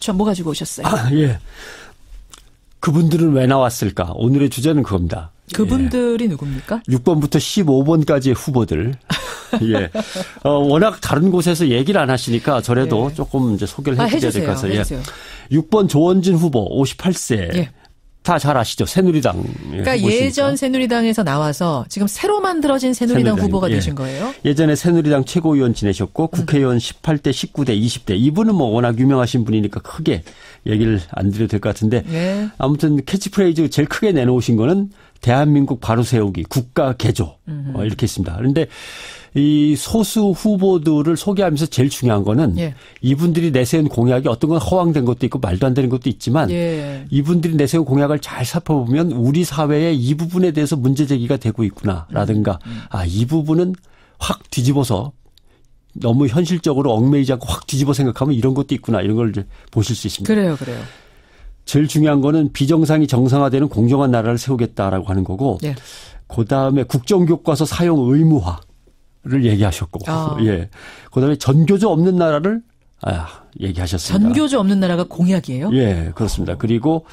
추천 뭐 가지고 오셨어요? 예. 그분들은 왜 나왔을까? 오늘의 주제는 그겁니다. 그분들이 누굽니까? 6번부터 15번까지의 후보들. 예. 워낙 다른 곳에서 얘기를 안 하시니까 저라도 조금 이제 소개를 해드려야 될 것 같아서. 해주세요. 6번 조원진 후보 58세. 다 잘 아시죠? 새누리당. 그러니까 후보시니까. 예전 새누리당에서 나와서 지금 새로 만들어진 새누리당 후보가 되신 거예요? 예전에 새누리당 최고위원 지내셨고 국회의원 18대, 19대, 20대. 이분은 뭐 워낙 유명하신 분이니까 크게 얘기를 안 드려도 될 것 같은데 아무튼 캐치프레이즈 제일 크게 내놓으신 거는 대한민국 바로 세우기, 국가 개조 이렇게 있습니다. 그런데 이 소수 후보들을 소개하면서 제일 중요한 거는 이분들이 내세운 공약이 어떤 건 허황된 것도 있고 말도 안 되는 것도 있지만 이분들이 내세운 공약을 잘 살펴보면 우리 사회에 이 부분에 대해서 문제 제기가 되고 있구나라든가 이 부분은 확 뒤집어서 너무 현실적으로 얽매이지 않고 확 뒤집어 생각하면 이런 것도 있구나 이런 걸 보실 수 있습니다. 그래요. 제일 중요한 거는 비정상이 정상화되는 공정한 나라를 세우겠다라고 하는 거고 그다음에 국정교과서 사용 의무화 를 얘기하셨고, 그다음에 전교조 없는 나라를 얘기하셨습니다. 전교조 없는 나라가 공약이에요? 예, 그렇습니다. 그리고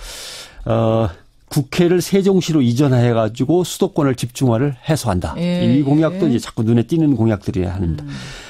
국회를 세종시로 이전해가지고 수도권을 집중화를 해소한다. 이 공약도 이제 자꾸 눈에 띄는 공약들이야 합니다.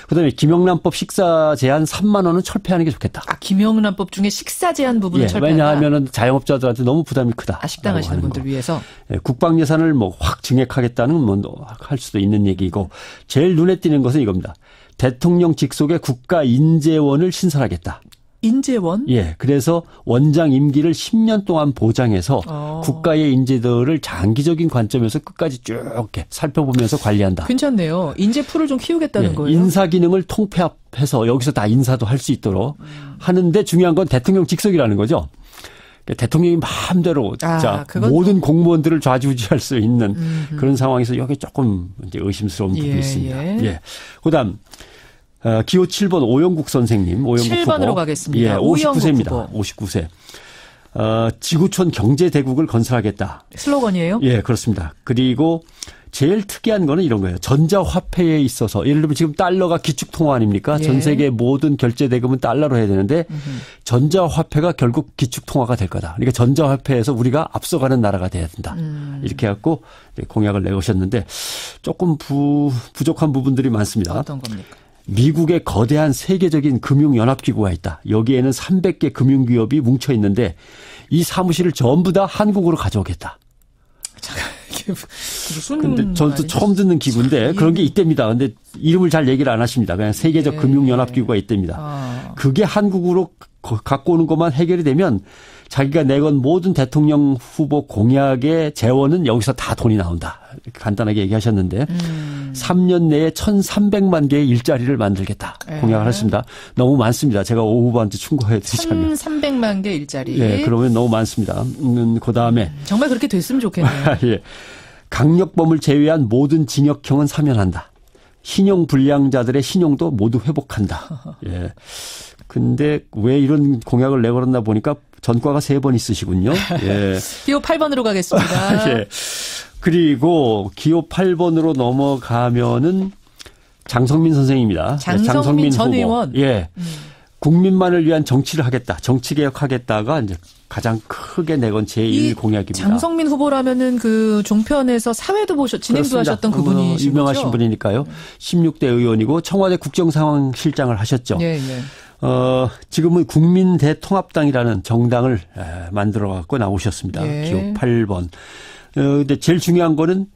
그다음에 김영란법 식사 제한 3만 원은 철폐하는 게 좋겠다. 김영란법 중에 식사 제한 부분을 철폐한다. 왜냐하면 자영업자들한테 너무 부담이 크다. 식당 하시는 분들 위해서. 국방 예산을 뭐 확 증액하겠다는 뭐 할 수도 있는 얘기고 제일 눈에 띄는 것은 이겁니다. 대통령 직속의 국가 인재원을 신설하겠다. 인재원? 예. 그래서 원장 임기를 10년 동안 보장해서 국가의 인재들을 장기적인 관점에서 끝까지 쭉 이렇게 살펴보면서 관리한다. 괜찮네요. 인재풀을 좀 키우겠다는 거예요. 인사 기능을 통폐합해서 여기서 다 인사도 할 수 있도록 하는데 중요한 건 대통령 직속이라는 거죠. 대통령이 마음대로 모든 공무원들을 좌지우지할 수 있는 그런 상황에서 여기 조금 이제 의심스러운 부분이 있습니다. 그다음 기호 7번 오영국 선생님. 7번으로 후보. 가겠습니다. 59세입니다. 59세. 지구촌 경제대국을 건설하겠다. 슬로건이에요? 예, 그렇습니다. 그리고 제일 특이한 거는 이런 거예요. 전자화폐에 있어서 예를 들면 지금 달러가 기축통화 아닙니까? 전 세계 모든 결제 대금은 달러로 해야 되는데 전자화폐가 결국 기축통화가 될 거다. 그러니까 전자화폐에서 우리가 앞서가는 나라가 돼야 된다. 이렇게 해갖고 공약을 내오셨는데 조금 부족한 부분들이 많습니다. 어떤 겁니까? 미국의 거대한 세계적인 금융연합기구가 있다. 여기에는 300개 금융기업이 뭉쳐 있는데 이 사무실을 전부 다 한국으로 가져오겠다. 근데 저도 처음 듣는 기구인데 그런 게 있답니다. 근데 이름을 잘 얘기를 안 하십니다. 그냥 세계적 금융연합기구가 있답니다. 그게 한국으로 갖고 오는 것만 해결이 되면 자기가 내건 모든 대통령 후보 공약의 재원은 여기서 다 돈이 나온다. 간단하게 얘기하셨는데 3년 내에 1,300만 개의 일자리를 만들겠다. 공약을 했습니다. 너무 많습니다. 제가 오 후보한테 충고해 드리자면. 1,300만 개 일자리. 예, 그러면 너무 많습니다. 그다음에 정말 그렇게 됐으면 좋겠네요. 예. 강력범을 제외한 모든 징역형은 사면한다. 신용 불량자들의 신용도 모두 회복한다. 예. 근데 왜 이런 공약을 내걸었나 보니까 전과가 3번 있으시군요. 예. 기호 8번으로 가겠습니다. 예. 그리고 기호 8번으로 넘어가면은 장성민 선생입니다. 장성민 전 후보. 의원. 예. 국민만을 위한 정치를 하겠다. 정치개혁하겠다가 이제 가장 크게 내건 제1 공약입니다. 장성민 후보라면은 그 종편에서 사회도 진행도 그렇습니다. 하셨던 그분이시죠. 유명하신 분이니까요. 16대 의원이고 청와대 국정상황실장을 하셨죠. 예. 지금은 국민대통합당이라는 정당을 만들어 갖고 나오셨습니다. 기호 8번. 근데 제일 중요한 거는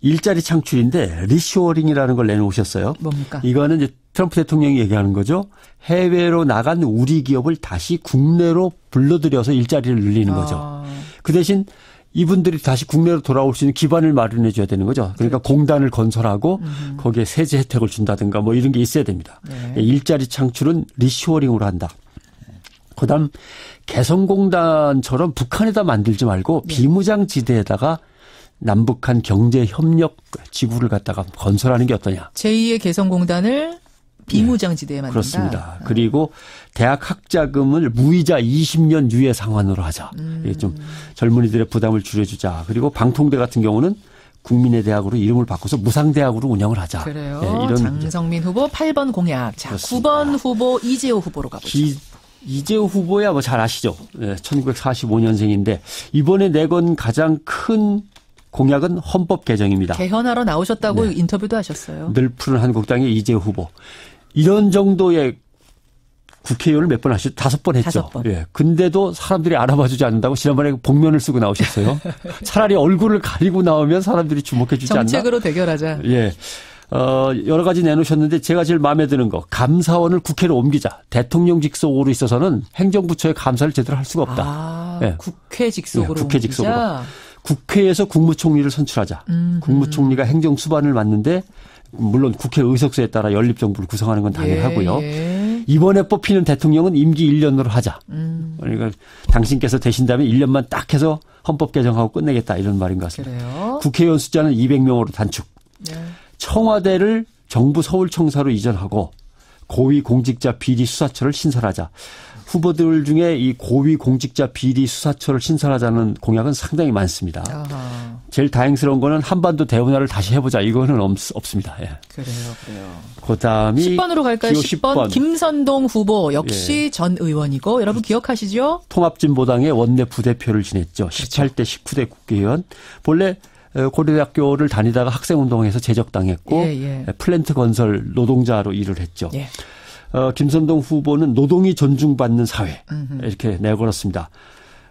일자리 창출인데 리쇼어링이라는 걸 내놓으셨어요. 뭡니까? 이거는 이제 트럼프 대통령이 얘기하는 거죠. 해외로 나간 우리 기업을 다시 국내로 불러들여서 일자리를 늘리는 거죠. 그 대신 이분들이 다시 국내로 돌아올 수 있는 기반을 마련해 줘야 되는 거죠. 그러니까 그렇죠. 공단을 건설하고 거기에 세제 혜택을 준다든가 뭐 이런 게 있어야 됩니다. 일자리 창출은 리쇼어링으로 한다. 그다음 개성공단처럼 북한에다 만들지 말고 비무장지대에다가 남북한 경제협력 지구를 갖다가 건설하는 게 어떠냐. 제2의 개성공단을 비무장지대에 만든다. 그렇습니다. 그리고 대학 학자금을 무이자 20년 유예 상환으로 하자. 이게 좀 젊은이들의 부담을 줄여주자. 그리고 방통대 같은 경우는 국민의 대학으로 이름을 바꿔서 무상대학으로 운영을 하자. 그래요. 네, 이런 장성민 후보 8번 공약. 자, 그렇습니다. 9번 후보 이재호 후보로 가보죠. 이재호 후보야 뭐 잘 아시죠? 1945년생인데 이번에 내건 가장 큰 공약은 헌법 개정입니다. 개헌하러 나오셨다고 네. 인터뷰도 하셨어요. 늘 푸른 한국당의 이재호 후보. 이런 정도의 국회의원을 몇 번 하셨죠? 5번 했죠. 5번. 예. 근데,도 사람들이 알아봐주지 않는다고 지난번에 복면을 쓰고 나오셨어요. 차라리 얼굴을 가리고 나오면 사람들이 주목해주지 않나? 정책으로 대결하자. 예. 여러 가지 내놓으셨는데 제가 제일 마음에 드는 거 감사원을 국회로 옮기자. 대통령 직속으로 있어서는 행정부처의 감사를 제대로 할 수가 없다. 예. 국회 직속으로 예, 국회 직속으로. 국회에서 국무총리를 선출하자. 국무총리가 행정수반을 맡는데 물론 국회 의석수에 따라 연립정부를 구성하는 건 당연하고요. 예. 이번에 뽑히는 대통령은 임기 1년으로 하자. 그러니까 당신께서 되신다면 1년만 딱 해서 헌법 개정하고 끝내겠다 이런 말인 것 같습니다. 그래요? 국회의원 숫자는 200명으로 단축. 예. 청와대를 정부 서울청사로 이전하고 고위공직자 비리수사처를 신설하자. 후보들 중에 이 고위공직자 비리수사처를 신설하자는 공약은 상당히 많습니다. 아하. 제일 다행스러운 거는 한반도 대운하를 다시 해보자. 이거는 없습니다. 예. 그래요. 그다음이 10번으로 갈까요? 10번 김선동 후보 역시 예. 전 의원이고 여러분 기억하시죠? 통합진보당의 원내 부대표를 지냈죠. 그렇죠. 18대 19대 국회의원. 본래 고려대학교를 다니다가 학생운동에서 제적당했고 예. 플랜트 건설 노동자로 일을 했죠. 예. 김선동 후보는 노동이 존중받는 사회 이렇게 내걸었습니다.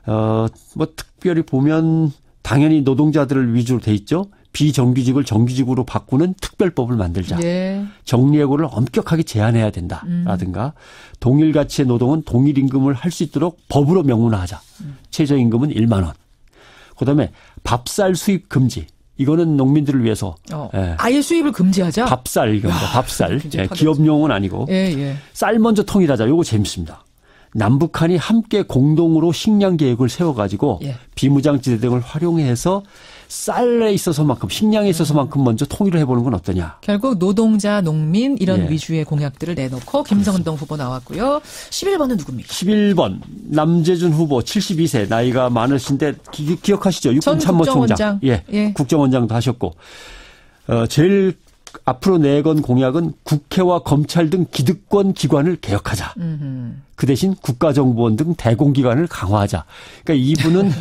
뭐 특별히 보면 당연히 노동자들을 위주로 돼 있죠. 비정규직을 정규직으로 바꾸는 특별법을 만들자. 예. 정리해고를 엄격하게 제한해야 된다라든가 동일 가치의 노동은 동일 임금을 할 수 있도록 법으로 명문화하자. 최저임금은 1만 원. 그다음에 밥쌀 수입 금지. 이거는 농민들을 위해서. 예. 아예 수입을 금지하자? 밥쌀 이겁니다. 밥쌀. 예, 기업용은 아니고. 예. 쌀 먼저 통일하자. 요거 재밌습니다. 남북한이 함께 공동으로 식량 계획을 세워가지고 예. 비무장지대 등을 활용해서 쌀에 있어서만큼 식량에 있어서만큼 먼저 통일을 해보는 건 어떠냐. 결국 노동자, 농민 이런 예. 위주의 공약들을 내놓고 김선동 후보 나왔고요. 11번은 누굽니까? 11번 남재준 후보 72세 나이가 많으신데 기억하시죠? 육군 참모총장. 예. 국정원장도 하셨고 제일 앞으로 내건 공약은 국회와 검찰 등 기득권 기관을 개혁하자. 그 대신 국가정보원 등 대공기관을 강화하자. 그러니까 이분은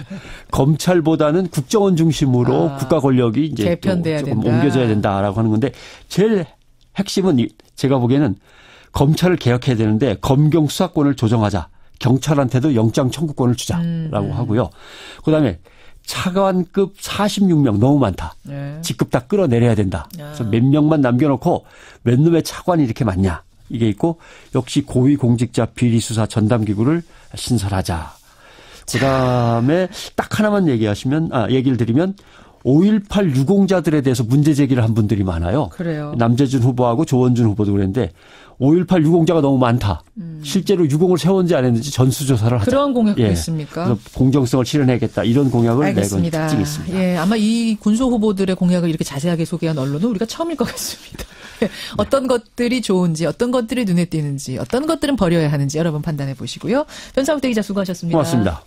검찰보다는 국정원 중심으로 국가 권력이 이제 개편돼야 조금 된다. 옮겨져야 된다라고 하는 건데 제일 핵심은 제가 보기에는 검찰을 개혁해야 되는데 검경 수사권을 조정하자. 경찰한테도 영장 청구권을 주자라고 하고요. 그다음에 차관급 46명 너무 많다. 네. 직급 다 끌어내려야 된다. 그래서 몇 명만 남겨놓고 몇 놈의 차관이 이렇게 많냐. 이게 있고 역시 고위공직자 비리수사 전담기구를 신설하자. 그다음에 딱 하나만 얘기를 드리면 5.18 유공자들에 대해서 문제 제기를 한 분들이 많아요. 그래요. 남재준 후보하고 조원준 후보도 그랬는데 5.18 유공자가 너무 많다. 실제로 유공을 세웠는지 안 했는지 전수조사를 하자. 그런 공약도 있습니까? 그래서 공정성을 실현해야겠다. 이런 공약을 내건 특징이 있습니다. 예, 아마 이 군소 후보들의 공약을 이렇게 자세하게 소개한 언론은 우리가 처음일 것 같습니다. 어떤 것들이 좋은지, 어떤 것들이 눈에 띄는지, 어떤 것들은 버려야 하는지 여러분 판단해 보시고요. 변상욱 대기자 수고하셨습니다. 고맙습니다.